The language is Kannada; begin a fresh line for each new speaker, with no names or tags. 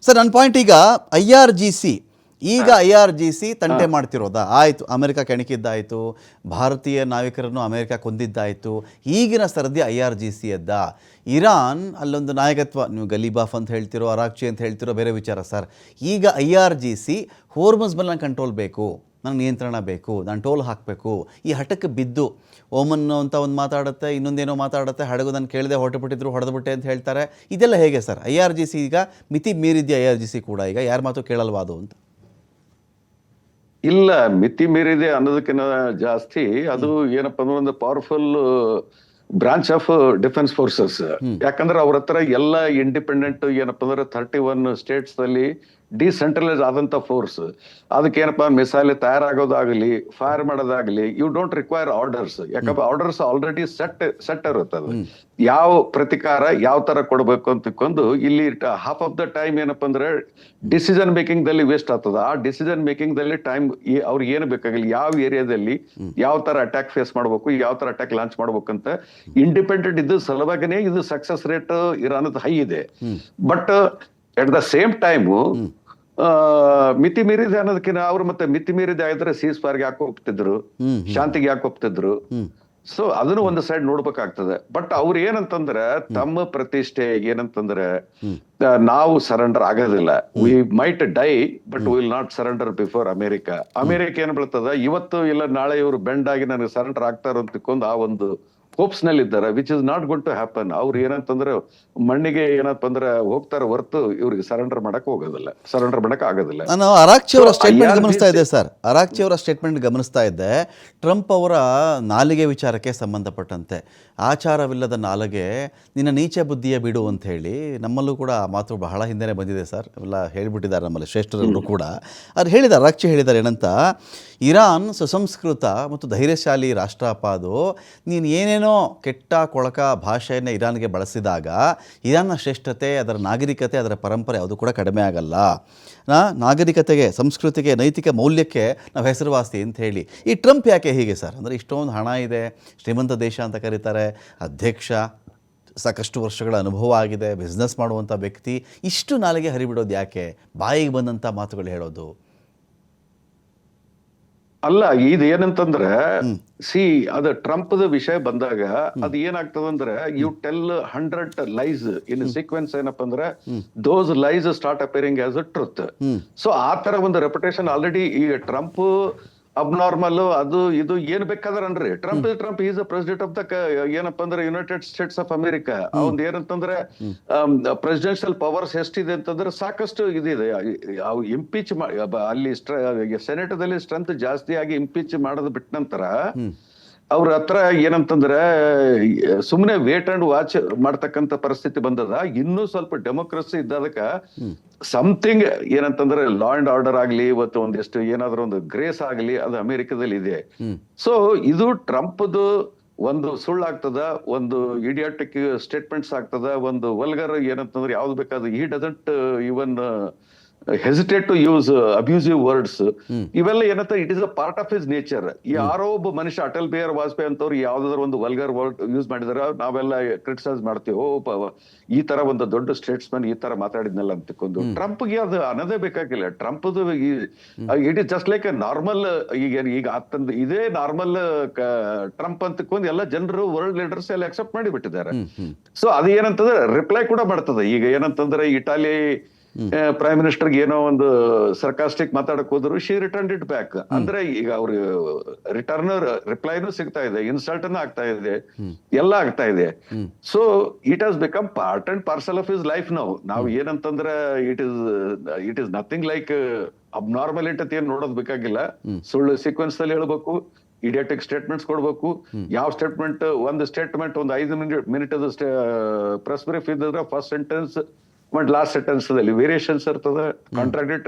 ಸರ್ ನನ್ನ ಪಾಯಿಂಟ್ ಈಗ IRGC ತಂಟೆ ಮಾಡ್ತಿರೋದಾ? ಆಯಿತು, ಅಮೆರಿಕ ಕೆಣಕಿದ್ದಾಯಿತು, ಭಾರತೀಯ ನಾವಿಕರನ್ನು ಅಮೆರಿಕ ಕೊಂದಿದ್ದಾಯಿತು, ಈಗಿನ ಸರದಿ IRGC ಎದ್ದ. ಇರಾನ್ ಅಲ್ಲೊಂದು ನಾಯಕತ್ವ, ನೀವು ಗಲೀಬಾಫ್ ಅಂತ ಹೇಳ್ತಿರೋ, ಅರಾಕ್ಚಿ ಅಂತ ಹೇಳ್ತಿರೋ ಬೇರೆ ವಿಚಾರ ಸರ್. ಈಗ IRGC ಹೋರ್ಮುಜ್ ಮೇಲೆ ನಂಗೆ ಕಂಟ್ರೋಲ್ ಬೇಕು, ನನಗೆ ನಿಯಂತ್ರಣ ಬೇಕು, ನಾನು ಟೋಲ್ ಹಾಕಬೇಕು, ಈ ಹಠಕ್ಕೆ ಬಿದ್ದು ಓಮನ್ ಅಂತ ಒಂದು ಮಾತಾಡುತ್ತೆ, ಇನ್ನೊಂದೇನೋ ಮಾತಾಡುತ್ತೆ, ಹಡಗು ನಾನು ಕೇಳಿದೆ ಹೊರಟುಬಿಟ್ಟಿದ್ರು, ಹೊಡೆದುಬಿಟ್ಟೆ ಅಂತ ಹೇಳ್ತಾರೆ. ಇದೆಲ್ಲ ಹೇಗೆ ಸರ್? IRGC ಈಗ ಮಿತಿ ಮೀರಿದ್ಯಾ? IRGC ಕೂಡ ಈಗ ಯಾರ ಮಾತು ಕೇಳಲ್ವಾ ಅದು ಅಂತ?
ಇಲ್ಲ, ಮಿತಿ ಮೀರಿದೆ ಅನ್ನೋದಕ್ಕಿಂತ ಜಾಸ್ತಿ ಅದು ಏನಪ್ಪಾ ಅಂದ್ರೆ ಒಂದು powerful branch of defence forces. ಯಾಕಂದ್ರೆ ಅವ್ರ ಹತ್ರ ಎಲ್ಲ ಇಂಡಿಪೆಂಡೆಂಟ್ ಏನಪ್ಪಾ ಅಂದ್ರೆ 31 ಸ್ಟೇಟ್ಸ್ ಅಲ್ಲಿ ಡಿಸೆಂಟ್ರಲೈಸ್ ಆದಂತ ಫೋರ್ಸ್. ಅದಕ್ಕೆ ಏನಪ್ಪಾ ಮಿಸೈಲ್ ತಯಾರಾಗೋದಾಗ್ಲಿ, ಫೈರ್ ಮಾಡೋದಾಗ್ಲಿ, ಯು ಡೋಂಟ್ ರಿಕ್ವೈರ್ ಆರ್ಡರ್ಸ್. ಯಾಕಂದ್ರೆ ಆರ್ಡರ್ಸ್ ಆಲ್ರೆಡಿ ಸೆಟ್ ಇರುತ್ತೆ. ಅದು ಯಾವ ಪ್ರತಿಕಾರ ಯಾವ ತರ ಕೊಡ್ಬೇಕು ಅಂತಕೊಂಡು ಇಲ್ಲಿ ಹಾಫ್ ಆಫ್ ದ ಟೈಮ್ ಏನಪ್ಪಾ ಅಂದ್ರೆ ಡಿಸಿಷನ್ ಮೇಕಿಂಗ್ ದಲ್ಲಿ ವೇಸ್ಟ್ ಆಗ್ತದ. ಆ ಡಿಸಿಷನ್ ಮೇಕಿಂಗ್ ದಲ್ಲಿ ಟೈಮ್ ಅವ್ರಿಗೆ ಏನು ಬೇಕಾಗಿಲ್ಲ, ಯಾವ ಏರಿಯಾದಲ್ಲಿ ಯಾವ ತರ ಅಟ್ಯಾಕ್ ಫೇಸ್ ಮಾಡ್ಬೇಕು, ಯಾವ ತರ ಅಟ್ಯಾಕ್ ಲಾಂಚ್ ಮಾಡ್ಬೇಕಂತ ಇಂಡಿಪೆಂಡೆಂಟ್ ಇದ್ದು ಸಲುವಾಗಿನೇ ಇದು ಸಕ್ಸಸ್ ರೇಟ್ ಇರಾನದ ಹೈ ಇದೆ. But at the same time ಮಿತಿ ಮೀರಿದೆ ಅನ್ನೋದಕ್ಕಿಂತ ಅವ್ರು ಮತ್ತೆ ಮಿತಿ ಮೀರಿದೆ ಆಗಿದ್ರೆ ಸೀಸ್ ಫೈರ್ಗೆ ಯಾಕೆ ಹೋಗ್ತಿದ್ರು, ಶಾಂತಿಗೆ ಯಾಕೆ ಹೋಗ್ತಿದ್ರು? ಸೊ ಅದನ್ನು ಒಂದು ಸೈಡ್ ನೋಡ್ಬೇಕಾಗ್ತದೆ. ಬಟ್ ಅವ್ರು ಏನಂತಂದ್ರೆ ತಮ್ಮ ಪ್ರತಿಷ್ಠೆ ಏನಂತಂದ್ರೆ ನಾವು ಸರೆಂಡರ್ ಆಗೋದಿಲ್ಲ. We might dye but will not surrender before America. America ಏನ್ ಬೀಳ್ತದ, ಇವತ್ತು ಇಲ್ಲ ನಾಳೆ ಇವರು ಬೆಂಡ್ ಆಗಿ ನನಗೆ ಸರೆಂಡರ್ ಆಗ್ತಾರ ಅಂತ ತಿಳ್ಕೊಂಡು ಆ ಒಂದು ಹೋಪ್ಸ್ ನಲ್ಲಿ ಇದ್ದಾರೆ, which is not going to happen. ಅವ್ರು ಏನಂತಂದ್ರೆ ಮಣ್ಣಿಗೆ ಏನಪ್ಪ ಅಂದ್ರೆ ಹೋಗ್ತಾರ ಹೊರತು ಇವ್ರಿಗೆ ಸರೆಂಡರ್ ಮಾಡಕ್ ಆಗೋದಿಲ್ಲ.
ನಾನು ಅರಾಕ್ಚಿ ಅವರ ಸ್ಟೇಟ್ಮೆಂಟ್ ಗಮನಿಸ್ತಾ ಇದ್ದೆ ಸರ್. ಅರಾಕ್ಚಿ ಅವರ ಸ್ಟೇಟ್ಮೆಂಟ್ ಗಮನಿಸ್ತಾ ಇದ್ದೆ. ಟ್ರಂಪ್ ಅವರ ನಾಲಿಗೆ ವಿಚಾರಕ್ಕೆ ಸಂಬಂಧಪಟ್ಟಂತೆ, ಆಚಾರವಿಲ್ಲದ ನಾಲಿಗೆ ನಿನ್ನ ನೀಚ ಬುದ್ಧಿಯ ಬಿಡು ಅಂತ ಹೇಳಿ ನಮ್ಮಲ್ಲೂ ಕೂಡ ಆ ಮಾತು ಬಹಳ ಹಿಂದೆನೇ ಬಂದಿದೆ ಸರ್. ಎಲ್ಲ ಹೇಳಿಬಿಟ್ಟಿದ್ದಾರೆ ನಮ್ಮಲ್ಲಿ ಶ್ರೇಷ್ಠರೆಲ್ಲರೂ ಕೂಡ. ಅದು ಹೇಳಿದ್ದಾರೆ, ಅರಾಕ್ಚಿ ಹೇಳಿದ್ದಾರೆ ಏನಂತ, ಇರಾನ್ ಸುಸಂಸ್ಕೃತ ಮತ್ತು ಧೈರ್ಯಶಾಲಿ ರಾಷ್ಟ್ರಪ್ಪ. ಅದು ನೀನು ಏನೇನೋ ಕೆಟ್ಟ ಕೊಳಕ ಭಾಷೆಯನ್ನು ಇರಾನ್ಗೆ ಬಳಸಿದಾಗ ಇರಾನ್ನ ಶ್ರೇಷ್ಠತೆ, ಅದರ ನಾಗರಿಕತೆ, ಅದರ ಪರಂಪರೆ ಅದು ಕೂಡ ಕಡಿಮೆ ಆಗಲ್ಲ. ನಾಗರಿಕತೆಗೆ, ಸಂಸ್ಕೃತಿಗೆ, ನೈತಿಕ ಮೌಲ್ಯಕ್ಕೆ ನಾವು ಹೆಸರುವಾಸಿ ಅಂತ ಹೇಳಿ. ಈ ಟ್ರಂಪ್ ಯಾಕೆ ಹೀಗೆ ಸರ್? ಅಂದರೆ ಇಷ್ಟೊಂದು ಹಣ ಇದೆ, ಶ್ರೀಮಂತ ದೇಶ ಅಂತ ಕರೀತಾರೆ, ಅಧ್ಯಕ್ಷ, ಸಾಕಷ್ಟು ವರ್ಷಗಳ ಅನುಭವ ಆಗಿದೆ, ಬಿಸ್ನೆಸ್ ಮಾಡುವಂಥ ವ್ಯಕ್ತಿ, ಇಷ್ಟು ನಾಲಿಗೆ ಹರಿಬಿಡೋದು ಯಾಕೆ? ಬಾಯಿಗೆ ಬಂದಂಥ ಮಾತುಗಳು ಹೇಳೋದು
ಅಲ್ಲ. ಇದು ಏನಂತಂದ್ರೆ ಅದು ಟ್ರಂಪ್ದ ವಿಷಯ ಬಂದಾಗ ಅದು ಏನಾಗ್ತದಂದ್ರೆ you tell 100 lies in sequence. ಏನಪ್ಪಾ ಅಂದ್ರೆ those lies start appearing as a truth. So ಆ ತರ ಒಂದು ರೆಪ್ಯುಟೇಷನ್ ಆಲ್ರೆಡಿ ಈ ಟ್ರಂಪ್ ಅಬ್ನಾರ್ಮಲ್ ಅದು ಇದು ಏನ್ ಬೇಕಾದ್ರೆ ಅನ್ರಿ, Trump is a president of the ಏನಪ್ಪಾ ಅಂದ್ರೆ ಯುನೈಟೆಡ್ ಸ್ಟೇಟ್ಸ್ ಆಫ್ ಅಮೆರಿಕಾ. ಅವಂದ್ ಏನಂತಂದ್ರೆ ಪ್ರೆಸಿಡೆನ್ಷಿಯಲ್ ಪವರ್ಸ್ ಎಷ್ಟಿದೆ ಅಂತಂದ್ರೆ ಸಾಕಷ್ಟು ಇದಿದೆ. ಇಂಪೀಚ್ ಅಲ್ಲಿ ಸೆನೆಟ್ ದಲ್ಲಿ ಸ್ಟ್ರೆಂತ್ ಜಾಸ್ತಿ ಆಗಿ ಇಂಪೀಚ್ ಮಾಡೋದ್ ಬಿಟ್ಟ ನಂತರ ಅವ್ರ ಹತ್ರ ಏನಂತಂದ್ರೆ ಸುಮ್ನೆ ವೇಟ್ ಅಂಡ್ ವಾಚ್ ಮಾಡ್ತಕ್ಕಂತ ಪರಿಸ್ಥಿತಿ ಬಂದದ. ಇನ್ನೂ ಸ್ವಲ್ಪ ಡೆಮೋಕ್ರಸಿ ಇದ್ದದಕ್ಕ ಸಮಥಿಂಗ್ ಏನಂತಂದ್ರೆ ಲಾ ಅಂಡ್ ಆರ್ಡರ್ ಆಗ್ಲಿ, ಇವತ್ತು ಒಂದಿಷ್ಟು ಏನಾದ್ರೂ ಒಂದು ಗ್ರೇಸ್ ಆಗ್ಲಿ, ಅದು ಅಮೆರಿಕದಲ್ಲಿ ಇದೆ. ಸೊ ಇದು ಟ್ರಂಪ್ದು ಒಂದು ಸುಳ್ಳಾಗ್ತದ, ಒಂದು ಇಡಿಯಾಟಿಕ್ ಸ್ಟೇಟ್ಮೆಂಟ್ಸ್ ಆಗ್ತದ, ಒಂದು ವಲ್ಗರ್ ಏನಂತಂದ್ರೆ ಯಾವ್ದು ಬೇಕಾದ್ರೆ ಈ doesn't even hesitate to use abusive words. ಇವೆಲ್ಲ ಏನಂತ it is a part of his nature. ಯಾರೋ ಒಬ್ಬ ಮನುಷ್ಯ, ಅಟಲ್ ಬಿಹಾರಿ ವಾಜಪೇಯಿ ಅಂತವ್ರು ಯಾವ್ದಾದ್ರು ಒಂದು ವಲ್ಗರ್ ವರ್ಡ್ ಯೂಸ್ ಮಾಡಿದಾರೆ, ನಾವೆಲ್ಲ ಕ್ರಿಟಿಸೈಸ್ ಮಾಡ್ತೀವಿ. ಈ ತರ ಒಂದು ದೊಡ್ಡ ಸ್ಟೇಟ್ಸ್ಮನ್ ಈ ತರ ಮಾತಾಡಿದ್ನಲ್ಲ ಅಂತ ತಿಳ್ಕೊಂಡು. ಟ್ರಂಪ್ಗೆ ಅದು ಅನ್ನೋದೇ ಬೇಕಾಗಿಲ್ಲ. ಟ್ರಂಪ್ದು it is just like a normal. ಈಗ ಆತಂದು ಇದೇ ನಾರ್ಮಲ್ ಟ್ರಂಪ್ ಅಂತ ತಿಳ್ಕೊಂಡು ಎಲ್ಲ ಜನರು, ವರ್ಲ್ಡ್ ಲೀಡರ್ಸ್ ಎಲ್ಲ ಅಕ್ಸೆಪ್ಟ್ ಮಾಡಿ ಬಿಟ್ಟಿದ್ದಾರೆ. ಸೊ ಅದು ಏನಂತಂದ್ರೆ ರಿಪ್ಲೈ ಕೂಡ ಮಾಡ್ತದೆ. ಈಗ ಏನಂತಂದ್ರೆ ಇಟಾಲಿ ಪ್ರೈಮ್ ಮಿನಿಸ್ಟರ್ಗೆ ಏನೋ ಒಂದು ಸರ್ಕಾಸ್ಟಿಕ್ ಮಾತಾಡಕ್ ಹೋದ್ರು, ಶಿ ರಿಟರ್ನ್ ಇಟ್ ಬ್ಯಾಕ್. ಅಂದ್ರೆ ಈಗ ಅವ್ರು ರಿಪ್ಲೈನು ಸಿಗ್ತಾ ಇದೆ, ಇನ್ಸಲ್ಟ್ ಆಗ್ತಾ ಇದೆ, ಎಲ್ಲ ಆಗ್ತಾ ಇದೆ. So it has become part and parcel of his life. ನಾವು ಏನಂತಂದ್ರೆ it is nothing like abnormality ಅಂತ ಏನ್ ನೋಡೋದ್ ಬೇಕಾಗಿಲ್ಲ. ಸುಳ್ಳು ಸೀಕ್ವೆನ್ಸ್ ಅಲ್ಲಿ ಹೇಳ್ಬೇಕು, ಇಡಿಯಾಟಿಕ್ ಸ್ಟೇಟ್ಮೆಂಟ್ಸ್ ಕೊಡ್ಬೇಕು. ಯಾವ ಸ್ಟೇಟ್ಮೆಂಟ್, ಒಂದು 5 ಮಿನಿಟ್ ಪ್ರೆಸ್ ಬ್ರೀಫ್ ಇದ್ರೆ first sentence last sentence variations ಇರ್ತದೆ, ಕಾಂಟ್ರಾಡಿಕ್ಟರಿ